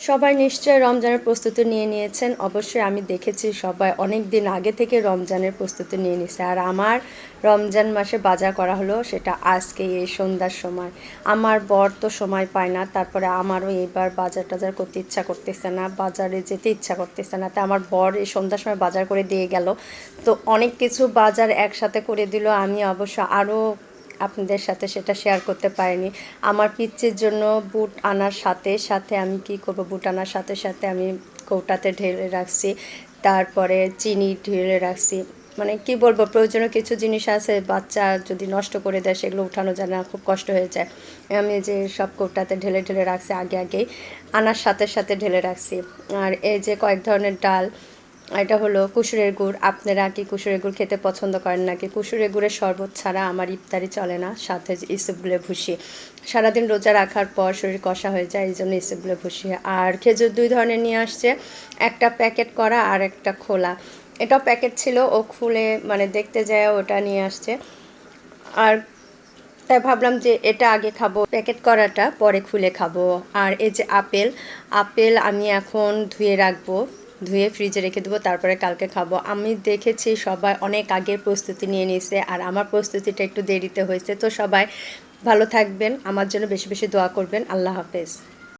সবাই নিশ্চয়ই রমজানের প্রস্তুতি নিয়ে নিয়েছেন। অবশ্যই আমি দেখেছি সবাই অনেক দিন আগে থেকে রমজানের প্রস্তুতি নিয়ে নিছে। আর আমার রমজান মাসে বাজার করা হলো সেটা আজকে এই সন্ধ্যার সময়। আমার বর তো সময় পায় না। তারপরে আমারও এবার বাজার-টাজার করতে ইচ্ছা করতেছে না। বাজারে যেতে ইচ্ছা করতেছে না। তাই আমার বর এই সন্ধ্যার সময় বাজার করে দিয়ে গেল। তো অনেক কিছু বাজার একসাথে করে দিল। আমি অবশ্য আরও আপনাদের সাথে সেটা শেয়ার করতে পারিনি। আমার পিচ্চির জন্য বুট আনার সাথে সাথে আমি কি করব, বুট আনার সাথে সাথে আমি কৌটাতে ঢেলে রাখছি, তারপরে চিনি ঢেলে রাখছি। মানে কি বলবো, প্রয়োজনীয় কিছু জিনিস আছে বাচ্চা যদি নষ্ট করে দেয় সেগুলো উঠানো যায় না, খুব কষ্ট হয়ে যায়। আমি যে সব কৌটাতে ঢেলে ঢেলে রাখছি, আগেই আনার সাথে সাথে ঢেলে রাখছি। আর এই যে কয়েক ধরনের ডাল, এটা হলো কুসুরের গুড়। আপনারা কি কুসুরের গুড় খেতে পছন্দ করেন নাকি? কুসুরের গুড়ের শরবত ছাড়া আমার ইফতারি চলে না। সাথে ইসবগুলের ভুসি, সারাদিন রোজা রাখার পর শরীর কষা হয়ে যায়, এই জন্য ইসবগুলের ভুসি। আর খেজুর দুই ধরনের নিয়ে আসছে, একটা প্যাকেট করা আর একটা খোলা। এটাও প্যাকেট ছিল, ও খুলে মানে দেখতে যায় ওটা নিয়ে আসছে। আর তাই ভাবলাম যে এটা আগে খাবো, প্যাকেট করাটা পরে খুলে খাবো। আর এই যে আপেল, আপেল আমি এখন ধুয়ে রাখবো, ধুয়ে ফ্রিজে রেখে দেবো, তারপরে কালকে খাবো। আমি দেখেছি সবাই অনেক আগের প্রস্তুতি নিয়ে নিয়েছে, আর আমার প্রস্তুতিটা একটু দেরিতে হয়েছে। তো সবাই ভালো থাকবেন, আমার জন্য বেশি বেশি দোয়া করবেন। আল্লাহ হাফেজ।